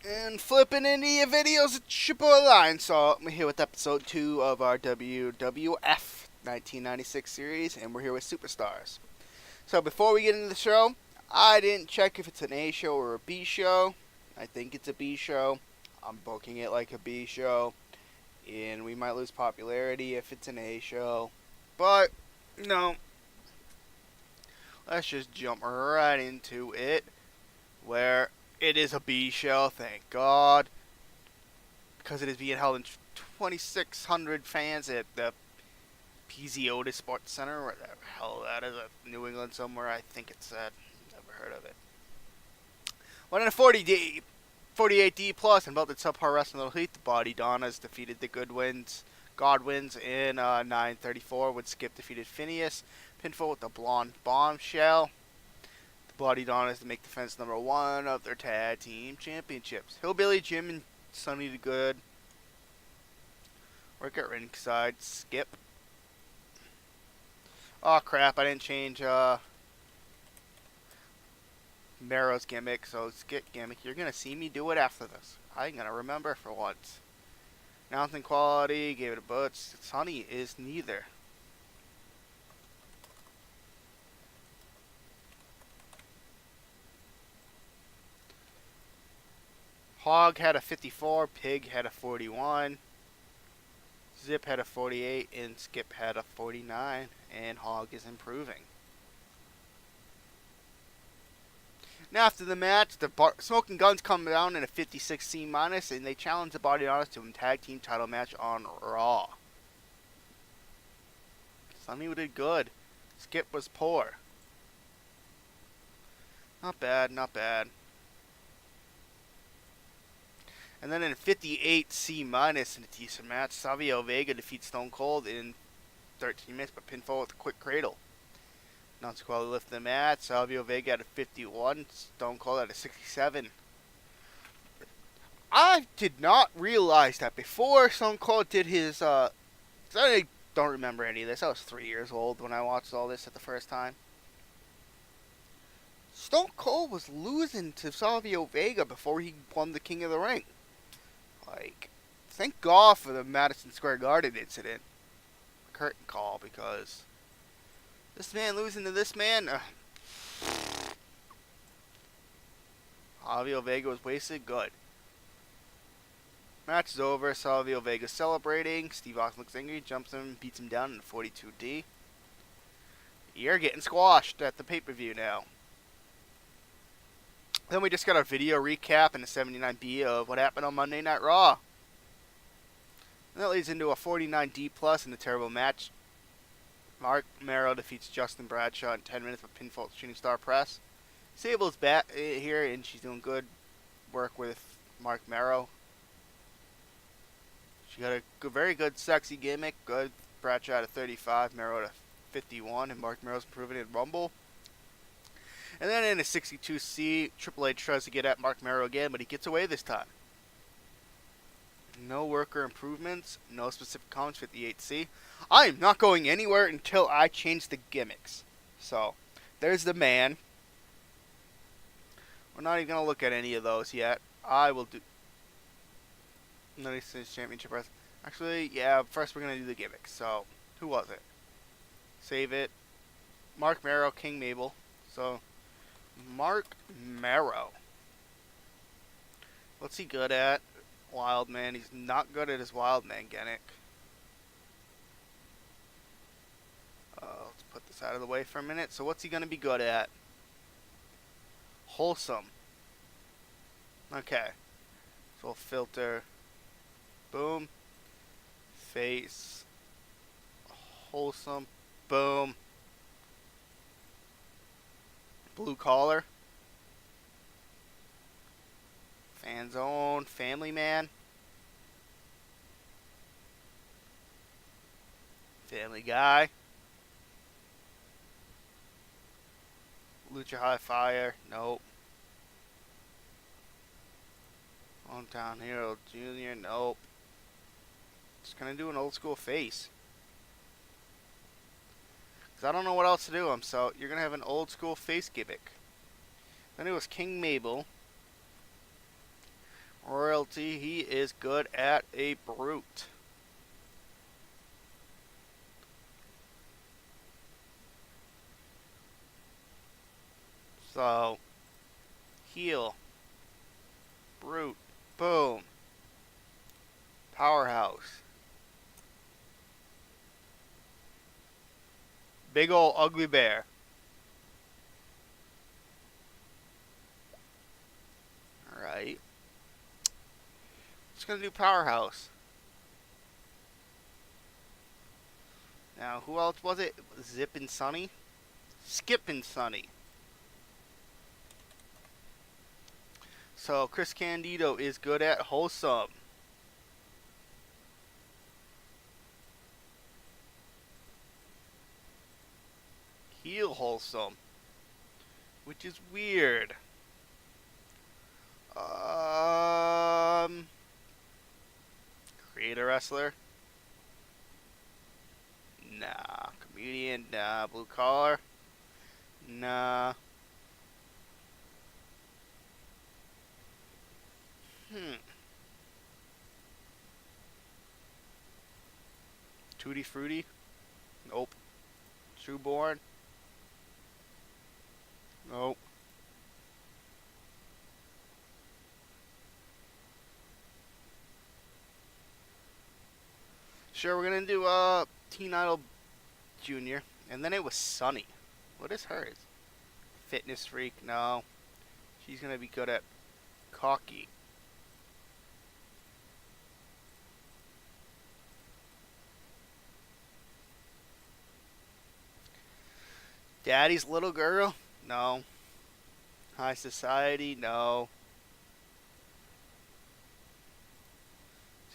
And flipping into your videos, it's your boy Lion. So we're here with episode 2 of our WWF 1996 series, and we're here with Superstars. So before we get into the show, I didn't check if it's an A show or a B show. I think it's a B show. I'm booking it like a B show, and we might lose popularity if it's an A show. But, no. Let's just jump right into it, where it is a B show, thank God, because it is being held in 2,600 fans at the PZO Sports Center, where the hell that is, New England somewhere, I think it's said. Never heard of it. One in a 48D plus, and both the subpar wrestling little heat, the Body Donnas defeated the Godwins in 9:34, when Skip defeated Phineas. Pinfall with the Blonde Bombshell. Bloody Donnas to make defense number 1 of their tag team championships. Hillbilly Jim and Sonny the Good work at ringside. Skip. Oh crap, I didn't change Marrow's gimmick, so Skip gimmick. You're gonna see me do it after this. I'm gonna remember for once. Announcing quality, gave it a butch. Sonny is neither. Hog had a 54, Pig had a 41, Zip had a 48, and Skip had a 49, and Hog is improving. Now after the match, the Smoking Guns come down in a 56 C-, and they challenge the Body Artists to a tag team title match on Raw. Sonny did good. Skip was poor. Not bad, not bad. And then in a 58 C- in a decent match, Savio Vega defeats Stone Cold in 13 minutes, but pinfall with a quick cradle. Announce quality lift the match. Savio Vega at a 51, Stone Cold at a 67. I did not realize that before Stone Cold did his, I don't remember any of this. I was 3 years old when I watched all this at the first time. Stone Cold was losing to Savio Vega before he won the King of the Ring. Like, thank God for the Madison Square Garden incident. Curtain call, because this man losing to this man, Savio Vega was wasted. Good. Match is over. Savio Vega celebrating. Steve Austin looks angry, jumps him, beats him down in a 42D. You're getting squashed at the pay-per-view now. Then we just got our video recap in the 79B of what happened on Monday Night Raw. And that leads into a 49D plus in the terrible match. Mark Merrow defeats Justin Bradshaw in 10 minutes with pinfall shooting star press. Sable's back here, and she's doing good work with Mark Merrow. She got a very good sexy gimmick. Good. Bradshaw at a 35, Merrow at a 51, and Mark Merrow's improving in Rumble. And then in a 62C, Triple H tries to get at Mark Merrow again, but he gets away this time. No worker improvements, no specific comments, 58C. I am not going anywhere until I change the gimmicks. So, there's the man. We're not even going to look at any of those yet. I will do... United States Championship Wrestling. Actually, yeah, first we're going to do the gimmicks. So, who was it? Save it. Mark Merrow, King Mabel. So... Mark Merrow. What's he good at? Wildman. He's not good at his Wildman gimmick. Let's put this out of the way for a minute. So what's he going to be good at? Wholesome. Okay. So we'll filter. Boom. Face. Wholesome. Boom. Blue Collar. Fan Zone. Family Man. Family Guy. Lucha High Fire. Nope. Hometown Hero Jr. Nope. Just gonna do an old school face. Because I don't know what else to do him, so you're going to have an old school face gimmick. Then it was King Mabel. specialty. He is good at a brute. So, heal, brute, boom, powerhouse. Big ol' ugly bear. Alright. Just gonna do powerhouse. Now, who else was it? Zip and Sunny? Skip and Sunny. So, Chris Candido is good at wholesome. Heal wholesome. Which is weird. Create a wrestler? Nah. Comedian? Nah. Blue collar? Nah. Tutti Frutti? Nope. Trueborn? Nope. Sure, we're gonna do Teen Idol Junior, and then it was Sunny. What is hers? Fitness freak? No. She's gonna be good at cocky. Daddy's little girl? No. High society? No.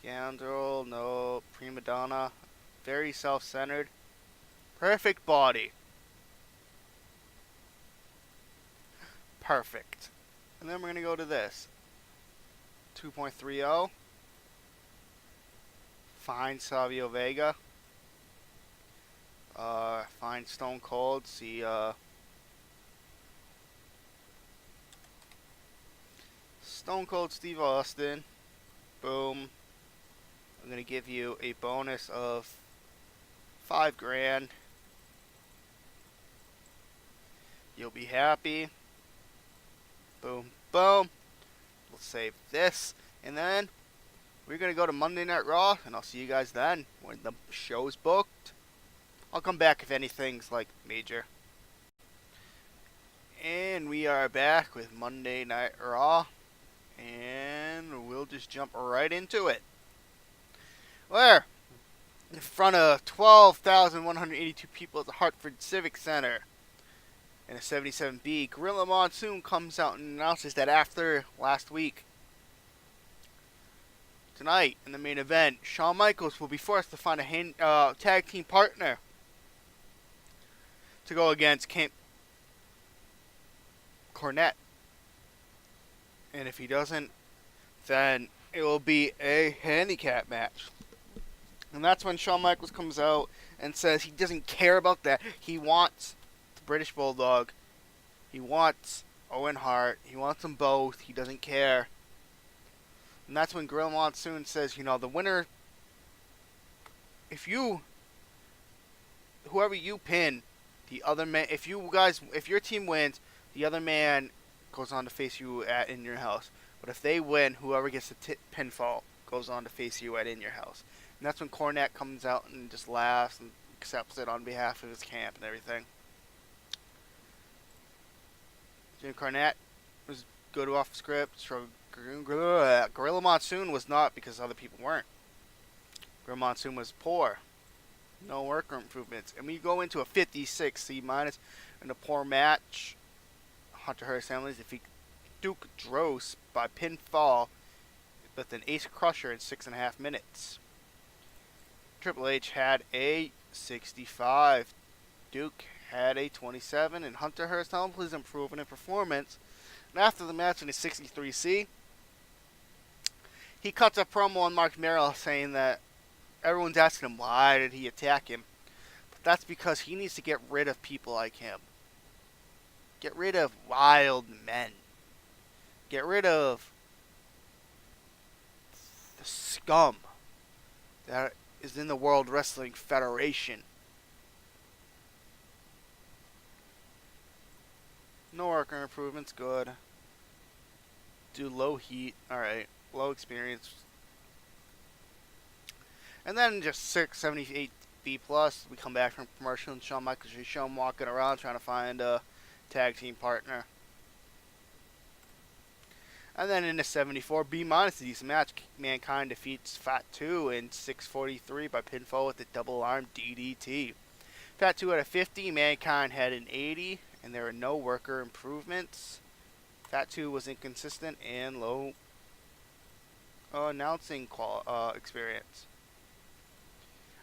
Scoundrel? No. Prima donna? Very self-centered. Perfect body. Perfect. And then we're gonna go to this. 2.30. Find Savio Vega. Find Stone Cold. See, Stone Cold Steve Austin. Boom. I'm gonna give you a bonus of $5,000. You'll be happy. Boom, boom. We'll save this, and then we're gonna go to Monday Night Raw, and I'll see you guys then when the show's booked. I'll come back if anything's like major. And we are back with Monday Night Raw, and we'll just jump right into it. Where? In front of 12,182 people at the Hartford Civic Center. In a 77B, Gorilla Monsoon comes out and announces that after last week, tonight in the main event, Shawn Michaels will be forced to find a tag team partner to go against Cornette. And if he doesn't, then it will be a handicap match. And that's when Shawn Michaels comes out and says he doesn't care about that. He wants the British Bulldog. He wants Owen Hart. He wants them both. He doesn't care. And that's when Gorilla Monsoon says, the winner, whoever you pin, the other man, if your team wins, the other man goes on to face you at In Your House. But if they win, whoever gets the pinfall goes on to face you at In Your House. And that's when Cornette comes out and just laughs and accepts it on behalf of his camp and everything. Jim Cornette was good off script. Gorilla Monsoon was not because other people weren't. Gorilla Monsoon was poor. No worker improvements. And we go into a 56 C- in a poor match. Hunter Hearst Helmsley defeats Duke Droz by pinfall with an ace crusher in 6.5 minutes. Triple H had a 65. Duke had a 27. And Hunter Hearst Helmsley's improving in performance. And after the match in a 63C, he cuts a promo on Mark Merrill saying that everyone's asking him why did he attack him. But that's because he needs to get rid of people like him. Get rid of wild men. Get rid of scum that is in the World Wrestling Federation. No worker improvements, good. Do low heat, alright. Low experience. And then just 678 B plus. We come back from commercial and Shawn Michaels, you show him walking around trying to find a tag team partner. And then in the 74 B minus, a decent match, Mankind defeats Fat 2 in 643 by pinfall with the double arm DDT. Fat 2 had a 50, Mankind had an 80, and there were no worker improvements. Fat 2 was inconsistent and low announcing experience.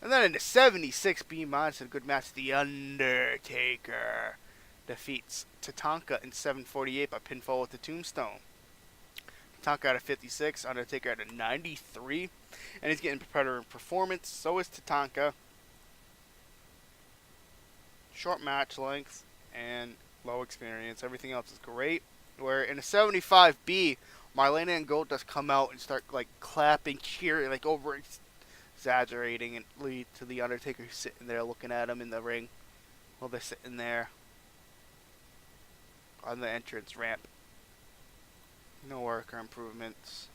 And then in the 76 B minus, a good match, The Undertaker defeats Tatanka in 748 by pinfall with the Tombstone. Tatanka had a 56, Undertaker had a 93, and he's getting better in performance. So is Tatanka. Short match length and low experience. Everything else is great. Where in a 75B, Marlena and Gold does come out and start like clapping, cheering, like over exaggerating, and lead to the Undertaker sitting there looking at him in the ring while they're sitting there on the entrance ramp. No worker improvements.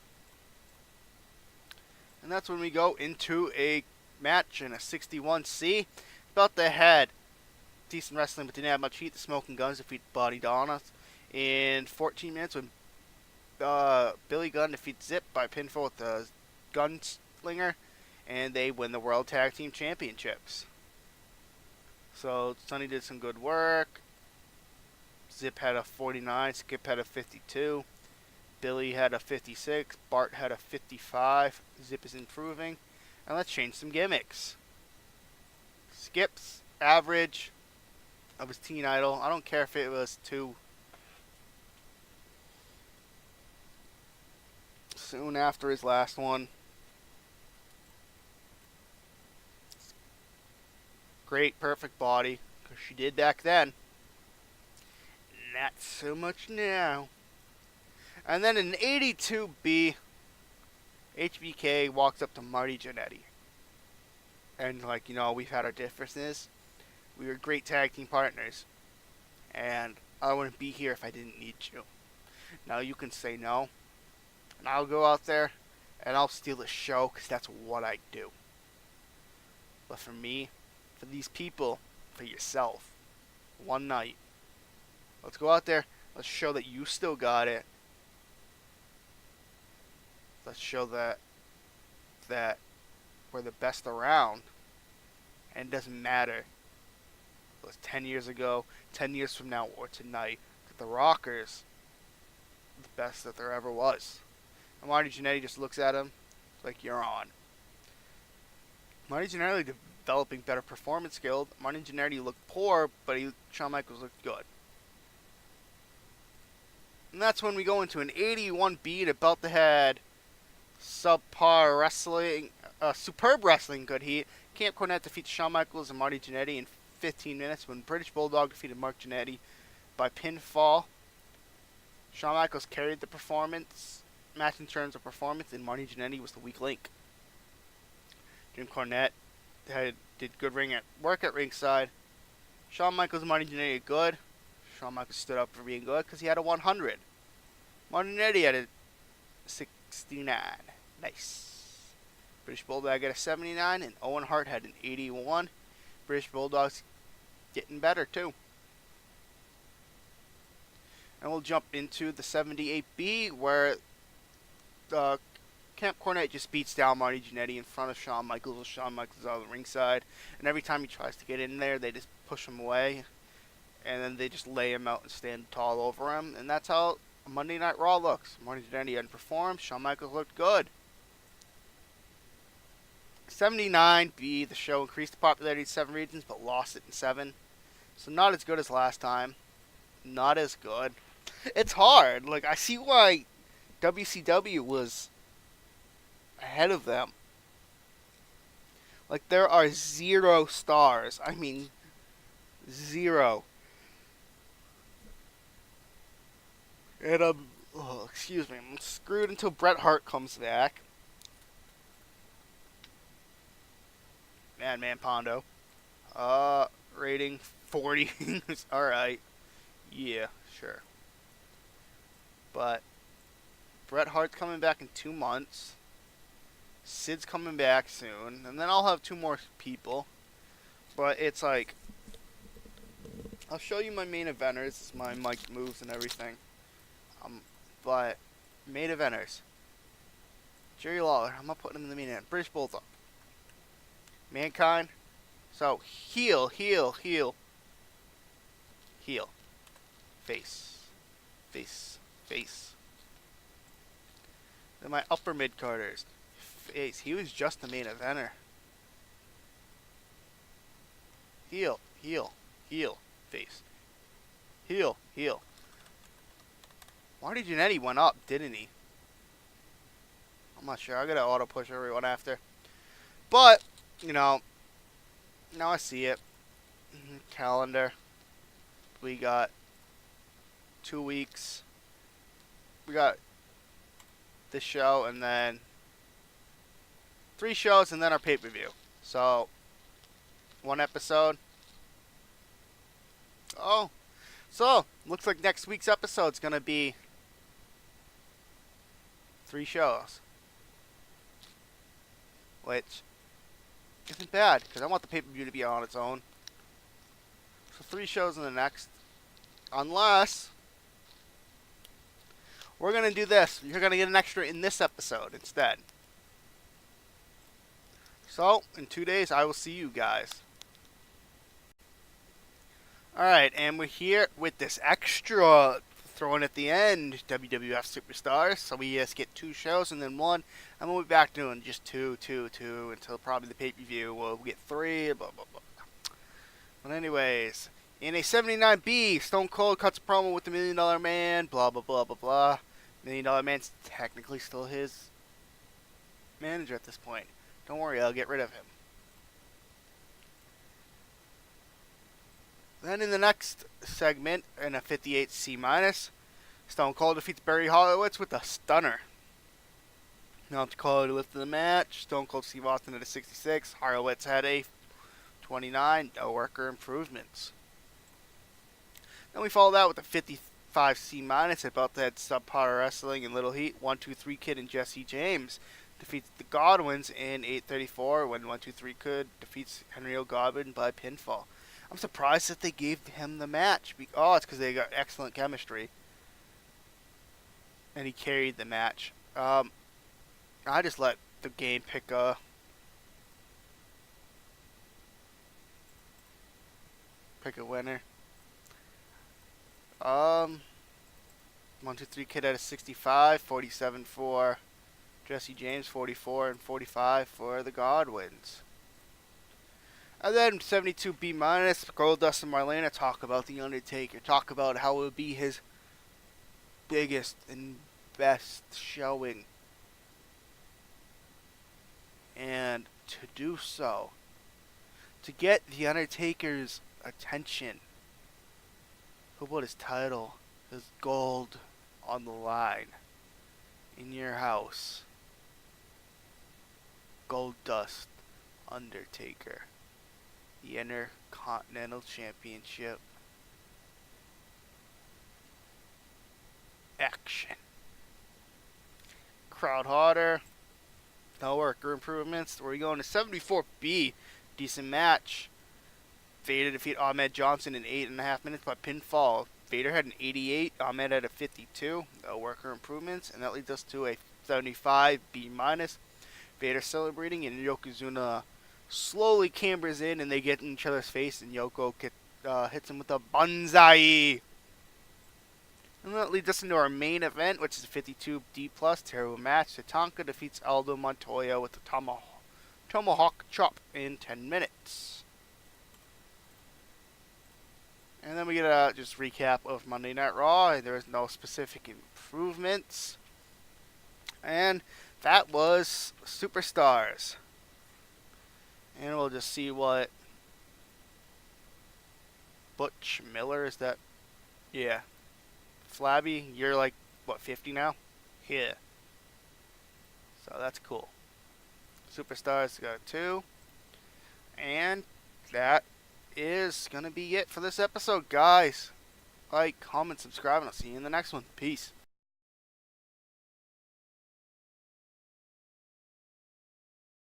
And that's when we go into a match in a 61C. About the head. Decent wrestling, but didn't have much heat. The Smoking Guns defeat Body Donuts in 14 minutes when Billy Gunn defeats Zip by pinfall with the Gunslinger, and they win the World Tag Team Championships. So Sonny did some good work. Zip had a 49, Skip had a 52. Billy had a 56, Bart had a 55, Zip is improving. And let's change some gimmicks. Skip's average of his teen idol. I don't care if it was too soon after his last one. Great, perfect body, because she did back then. Not so much now. And then in 82B, HBK walks up to Marty Jannetty. And like, we've had our differences. We were great tag team partners. And I wouldn't be here if I didn't need you. Now you can say no. And I'll go out there and I'll steal the show because that's what I do. But for me, for these people, for yourself, one night, let's go out there. Let's show that you still got it. Let's show that we're the best around. And it doesn't matter if it was 10 years ago, 10 years from now, or tonight. The Rockers are the best that there ever was. And Marty Jannetty just looks at him like, you're on. Marty Jannetty developing better performance skills. Marty Jannetty looked poor, but Shawn Michaels looked good. And that's when we go into an 81B to belt the head. Subpar wrestling, superb wrestling, good heat. Camp Cornette defeats Shawn Michaels and Marty Jannetty in 15 minutes when British Bulldog defeated Mark Jannetty by pinfall. Shawn Michaels carried the performance, match in terms of performance, and Marty Jannetty was the weak link. Jim Cornette did good work at ringside. Shawn Michaels and Marty Jannetty good. Shawn Michaels stood up for being good because he had a 100. Marty Jannetty had a 69. Nice. British Bulldog had a 79, and Owen Hart had an 81. British Bulldog's getting better too. And we'll jump into the 78B where Camp Cornette just beats down Marty Jannetty in front of Shawn Michaels. Shawn Michaels is on the ringside, and every time he tries to get in there, they just push him away, and then they just lay him out and stand tall over him, and that's how Monday Night Raw looks. Marty Jannetty hadn't performed. Shawn Michaels looked good. 79B, the show increased the popularity in 7 regions, but lost it in 7. So not as good as last time. Not as good. It's hard. Like, I see why WCW was ahead of them. Like, there are 0 stars. I mean, 0. And I'm screwed until Bret Hart comes back. Madman Pondo. Rating 40. Alright. Yeah, sure. But Bret Hart's coming back in 2 months. Sid's coming back soon. And then I'll have 2 more people. But it's like, I'll show you my main eventers, my mic moves and everything. But main eventers. Jerry Lawler, I'm not putting him in the main event. British Bulldog. Mankind. So, heel. Face. Then my upper mid-carders. Face. He was just the main eventer. Heel. Face. Heel. Marty Jannetty went up, didn't he? I'm not sure. I gotta auto push everyone after. But, now I see it. Calendar. We got 2 weeks. We got this show and then 3 shows and then our pay-per-view. So, 1 episode. Oh. So, looks like next week's episode's gonna be 3 shows. Which isn't bad, because I want the pay-per-view to be on its own. So 3 shows in the next. Unless we're going to do this. You're going to get an extra in this episode instead. So, in 2 days, I will see you guys. Alright, and we're here with this extra thrown at the end, WWF Superstars. So we just get 2 shows and then 1. And we'll be back doing just 2, until probably the pay-per-view. We'll get 3, blah, blah, blah. But anyways, in a 79B, Stone Cold cuts a promo with the $1 Million Man, blah, blah, blah, blah, blah. $1 Million Man's technically still his manager at this point. Don't worry, I'll get rid of him. Then in the next segment, in a 58C-, Stone Cold defeats Barry Horowitz with a stunner. Now to call lift of the match. Stone Cold Steve Austin at a 66. Horowitz had a 29. No worker improvements. Then we follow that with a 55C-, about that subpar wrestling in Little Heat. 1-2-3 Kid and Jesse James defeats the Godwins in 8:34 when 1-2-3 Kid defeats Henry O. Godwin by pinfall. I'm surprised that they gave him the match. Oh, it's because they got excellent chemistry. And he carried the match. I just let the game pick a winner. 1-2-3 Kid at a 65, 47 for Jesse James, 44 and 45 for the Godwins. And then 72B-, Goldust and Marlena talk about The Undertaker. Talk about how it would be his biggest and best showing. And to do so, to get The Undertaker's attention, who put his title, his gold on the line in your house. Goldust Undertaker. The Intercontinental Championship. Action. Crowd harder. No worker improvements. We're going to 74B. Decent match. Vader defeat Ahmed Johnson in 8.5 minutes by pinfall. Vader had an 88. Ahmed had a 52. No worker improvements. And that leads us to a 75B-. Vader celebrating and Yokozuna slowly cambers in and they get in each other's face and Yoko hits him with a banzai. And that leads us into our main event, which is a 52D+, terrible match. Tatanka defeats Aldo Montoya with a tomahawk chop in 10 minutes. And then we get a just recap of Monday Night Raw, and there is no specific improvements. And that was Superstars. And we'll just see what Butch Miller, is that? Yeah. Flabby, you're like, what, 50 now? Yeah. So that's cool. Superstars got 2. And that is going to be it for this episode, guys. Like, comment, subscribe, and I'll see you in the next one. Peace.